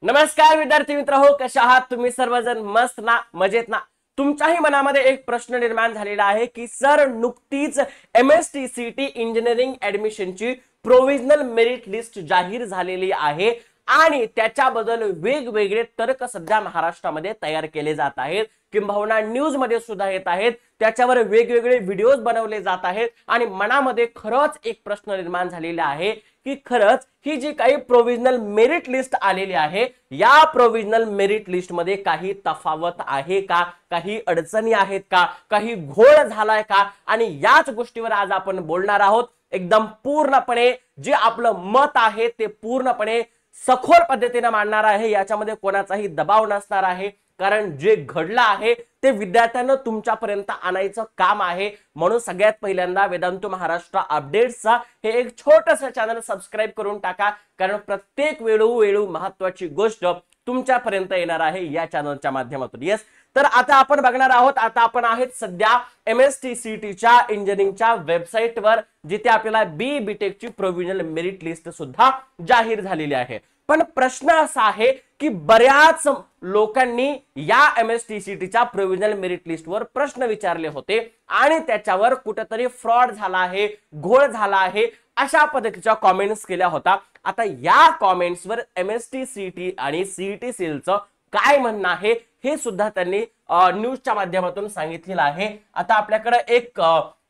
नमस्कार विद्यार्थी मित्र हो, कशा आहात तुम्ही सर्वजण? मस्त ना, मजेत ना? तुमच्याही मनामध्ये एक प्रश्न निर्माण झालेला आहे की सर, नुकतीच MSTCT इंजिनिअरिंग ऍडमिशनची प्रोव्हिजनल मेरिट लिस्ट जाहीर झालेली आहे आणि त्याच्याबद्दल वेगवेगळे तर्क सध्या महाराष्ट्रामध्ये तयार केले जात आहेत, किंबहुना न्यूज मध्ये सुद्धा येत आहेत, त्याच्यावर वेगवेगळे व्हिडिओज बनवले जात आहेत आणि मनामध्ये खरंच एक प्रश्न निर्माण झालेला आहे की खरंच ही जी काही प्रोव्हिजनल मेरिट लिस्ट आलेली आहे, या प्रोव्हिजनल मेरिट लिस्ट मध्ये काही तफावत आहे का, काही अडचणी आहेत का, काही घोळ झालाय का? आणि याच गोष्टीवर आज आपण बोलणार आहोत. एकदम पूर्णपणे जे आपलं मत आहे ते पूर्णपणे सखोल पद्धतीने मांडणार आहे. याच्यामध्ये कोणाचाही दबाव नसणार आहे, कारण जे घडलं आहे ते विद्यार्थ्यांना तुमच्यापर्यंत आणायचं काम आहे. म्हणून सगळ्यात पहिल्यांदा वेदांतू महाराष्ट्र अपडेट्सचा हे एक छोटंसं चॅनल सबस्क्राइब करून टाका, कारण प्रत्येक वेळोवेळी महत्त्वाची गोष्ट तुमच्यापर्यंत येणार आहे या चॅनलच्या माध्यमातून. येस, तर आता आपण बघणार आहोत. आता आपण आहेत सध्या MSTCTच्या इंजिनिअरिंगच्या वेबसाईटवर, जिथे आपल्याला BTech ची प्रोव्हिजनल मेरिट लिस्ट सुद्धा जाहीर झालेली आहे. पण प्रश्न असा आहे की बऱ्याच लोकांनी या MSTCTच्या प्रोव्हिजनल मेरिट लिस्टवर प्रश्न विचारले होते आणि त्याच्यावर कुठेतरी फ्रॉड झाला आहे, घोळ झाला आहे, अशा पद्धतीच्या कॉमेंट्स केल्या होत्या. आता या कॉमेंट्सवर MSTCT आणि CET सेलचं काय म्हणणं आहे हे सुद्धा त्यांनी न्यूजच्या माध्यमातून सांगितलेलं आहे. आता आपल्याकडे एक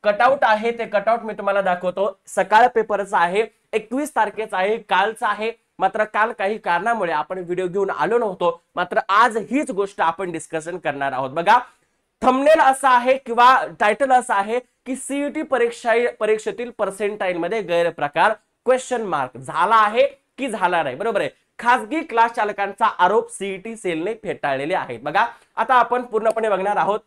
कटआउट आहे, ते कटआउट मी तुम्हाला दाखवतो. सकाळ पेपरचा आहे, 21 तारखेचा आहे, कालचा आहे. मात्र काल काही कारणामुळे आपण व्हिडिओ घेऊन आलो नव्हतो, मात्र आज हीच गोष्ट आपण डिस्कशन करणार आहोत. बघा, थंबनेल असा आहे किंवा टायटल असं आहे की CET परीक्षेतील पर्सेंटाईल मध्ये गैरप्रकार क्वेश्चन मार्क झाला आहे की झाला नाही. बरोबर आहे. खासगी क्लास चालकांचा आरोप CET सेलने फेटाळलेले आहेत. बघा, आता आपण पूर्णपणे बघणार आहोत.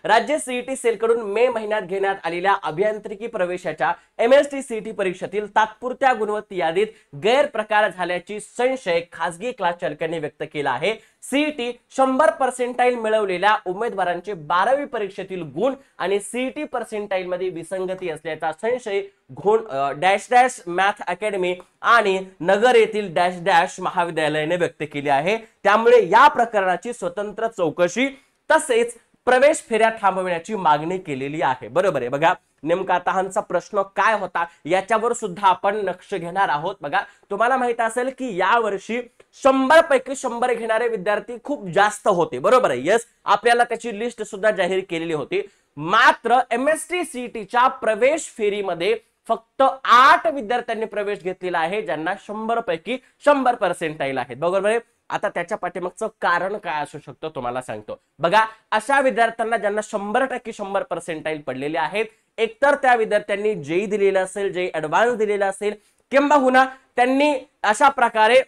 राज्य CET सेल कडून मे महिन्यात घेण्यात आलेल्या अभियांत्रिकी प्रवेशाच्या MSTCT परीक्षेतील तात्पुरत्या गुणवत्ता यादीत गैरप्रकार झाल्याची संशय खासगी क्लास चालकांनी व्यक्त केला आहे. CET 100% मिळवलेल्या उमेदवारांचे 12वी परीक्षेतील गुण आणि CET पर्सेंटाईल मध्ये विसंगती असल्याचा संशय डॅश डॅश मॅथ अकॅडमी आणि नगर येथील डॅश डॅश महाविद्यालयाने व्यक्त केली आहे. त्यामुळे या प्रकरणाची स्वतंत्र चौकशी तसेच प्रवेश फेऱ्या थांबवण्याची मागणी केलेली आहे. बरोबर आहे. बघा, नेमका आता हांचा प्रश्न काय होता याच्यावर सुद्धा आपण लक्ष घेणार आहोत. बघा, तुम्हाला माहित असेल की या वर्षी 100 पैकी 100 घेणारे विद्यार्थी खूप जास्त होते. बरोबर आहे. यस, आपल्याला त्याची लिस्ट सुद्धा जाहीर केलेली होती. मात्र MSTCTच्या प्रवेश फेरीमध्ये फक्त 8 विद्यार्थ्यांनी प्रवेश घेतलेला आहे, ज्यांना 100 पैकी 100 पर्सेंटाईल आहेत. बरोबर आहे. आता त्याच्या पाठीमागचं कारण काय असू शकतं तुम्हाला सांगतो. बघा, अशा विद्यार्थ्यांना ज्यांना 100% 100 पर्सेंटाईल पडलेले आहेत, एकतर त्या विद्यार्थ्यांनी JEE दिलेलं असेल, JEE ऍडव्हान्स दिलेलं असेल, किंबहुना त्यांनी अशा प्रकारे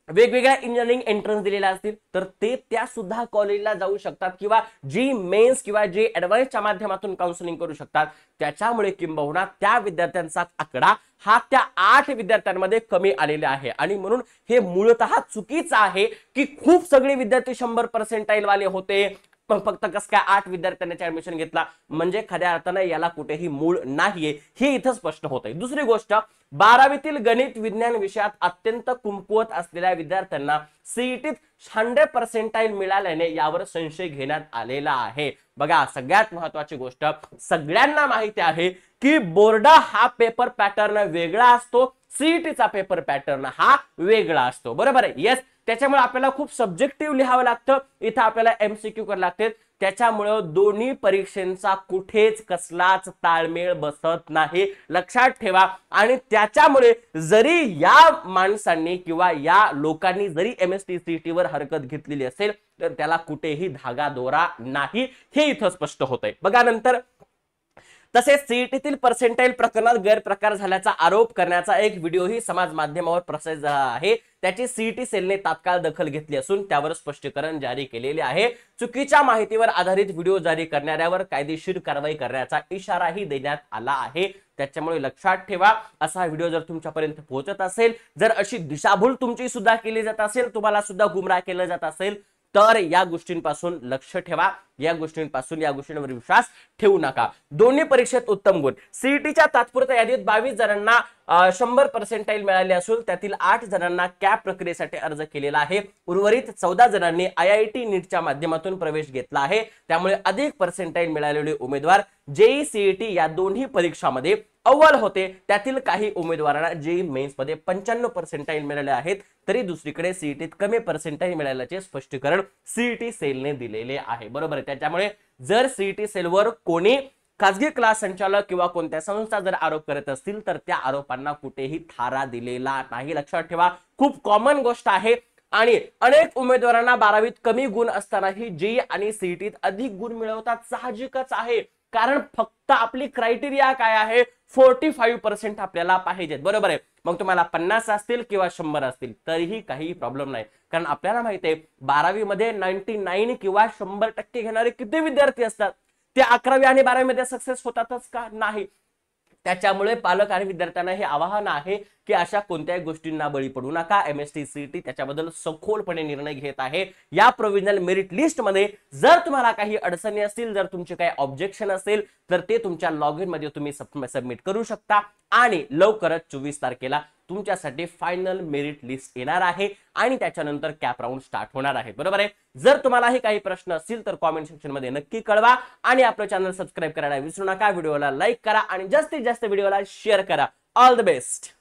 वेगवेगळ्या इंजिनिअरिंग एंट्रन्स दिलेल्या असतील, तर ते त्या सुद्धा कॉलेजला जाऊ शकतात किंवा JEE मेन्स किंवा JEE ऍडव्हान्सच्या माध्यमातून काउन्सिलिंग करू शकतात. त्याच्यामुळे किंबहुना त्या विद्यार्थ्यांचा आकडा हा त्या 8 विद्यार्थ्यांमध्ये कमी आलेला आहे. आणि म्हणून हे मूळतः चुकीचं आहे की खूप सगळे विद्यार्थी 100 पर्सेंटाईल वाले होते, पण फक्त कस काय 8 विद्यार्थ्यांनी ऍडमिशन घेतला, म्हणजे खऱ्या अर्थाने याला कुठेही मूळ नाहीये, हे इथं स्पष्ट होतंय. दुसरी गोष्ट, 12वीतील गणित विज्ञान विषयात अत्यंत कमकुवत असलेल्या विद्यार्थ्यांना CETत 100 पर्सेंटाईल मिळाल्याने यावर संशय घेण्यात आलेला आहे. बघा, सगळ्यात महत्वाची गोष्ट, सगळ्यांना माहिती आहे की बोर्ड हा पेपर पॅटर्न वेगळा असतो, CETचा पेपर पॅटर्न हा वेगळा असतो. बरोबर आहे. येस, त्याच्यामुळे आपल्याला खूप सब्जेक्टिव्ह लिहावं लागतं, इथं आपल्याला MCQ करावं लागते. त्याच्यामुळे दोन्ही परीक्षांचा कुठेच कसलाच ताळमेळ बसत नाही, लक्षात ठेवा. आणि त्याच्यामुळे जरी या माणसांनी किंवा या लोकांनी जरी MSTCTवर हरकत घेतलेली असेल, तर त्याला कुठेही धागा दोरा नाही, हे इथं स्पष्ट होतंय. बघा, नंतर तसेच CETतील पर्सेंटाईल प्रकरणात गैरप्रकार झाल्याचा आरोप करण्याचा एक व्हिडिओही समाज माध्यमावर प्रसारित झाला आहे. त्याची CET सेलने तात्काळ दखल घेतली असून त्यावर स्पष्टीकरण जारी केलेले आहे. चुकीच्या माहितीवर आधारित व्हिडिओ जारी करणाऱ्यावर कायदेशीर कारवाई करण्याचा इशाराही देण्यात आला आहे. त्याच्यामुळे लक्षात ठेवा, असा व्हिडिओ जर तुमच्यापर्यंत पोहोचत असेल, जर अशी दिशाभूल तुमची सुद्धा केली जात असेल, तुम्हाला सुद्धा गुमराह केलं जात असेल, तर या गोष्टींपासून लक्ष ठेवा, या गोष्टींवर विश्वास ठेवू नका. दोन्ही परीक्षेत उत्तम गुण. सीईटीच्या तात्पुरत्या यादीत 22 जणांना 100% मिळाले असून त्यातील 8 जणांना कॅप प्रक्रियेसाठी अर्ज केलेला आहे. उर्वरित 14 जणांनी IIT नीटच्या माध्यमातून प्रवेश घेतला आहे. त्यामुळे अधिक पर्सेंटाईल मिळालेले उमेदवार जेईई सीईटी या दोन्ही परीक्षांमध्ये अव्वल होते. त्यातील काही उमेदवारांना जेईई मेन्स मध्ये 95% मिळाले आहेत. तरी दुसरीकडे सीईटीत कमी पर्सेंटाईल मिळाल्याचे स्पष्टीकरण सीईटी सेलने दिलेले आहे. बरोबर आहे. त्याच्यामुळे जर सीईटी सेलवर कोणी खासगी क्लास संचालक किंवा कोणत्या संस्था जर आरोप करत असतील तर त्या आरोपांना कुठेही थारा दिलेला नाही. लक्षात ठेवा, खूप कॉमन गोष्ट आहे. आणि अनेक उमेदवारांना 12वीत कमी गुण असतानाही जेईई आणि सीईटीत अधिक गुण मिळवतात. साहजिकच आहे, कारण फक्त आपली क्रायटेरिया काय आहे, 45% आपल्याला पाहिजेत. बरोबर आहे. मग तुम्हाला 50 असतील किंवा 100 असतील तरीही काही प्रॉब्लेम नाही, कारण आपल्याला माहिती आहे 12वी मध्ये 99 किंवा 100% घेणारे किती विद्यार्थी असतात. ते 11वी आणि 12वी मध्ये सक्सेस होतातच का? नाही. त्याच्यामुळे पालक आणि विद्यार्थ्यांना हे आवाहन आहे की अशा कोणत्याही गोष्टींना बळी पडू नका. MST CET त्याच्याबद्दल सखोलपणे निर्णय घेत आहे. या प्रोव्हिजनल मेरिट लिस्ट मध्ये जर तुम्हाला काही अडचणी असतील, जर तुमचे काही ऑब्जेक्शन असेल तर ते तुमच्या लॉग इन मध्ये तुम्ही सबमिट करू शकता. आणि लवकरच 24 तारखेला तुमच्यासाठी फायनल मेरिट लिस्ट येणार आहे आणि त्याच्यानंतर कॅप राऊंड स्टार्ट होणार आहे. बरोबर आहे. जर तुम्हालाही काही प्रश्न असतील तर कॉमेंट सेक्शन मध्ये नक्की कळवा आणि आपलं चॅनल सबस्क्राईब करायला विसरू नका. व्हिडिओला लाईक करा आणि जास्तीत जास्त व्हिडिओला शेअर करा. All the best.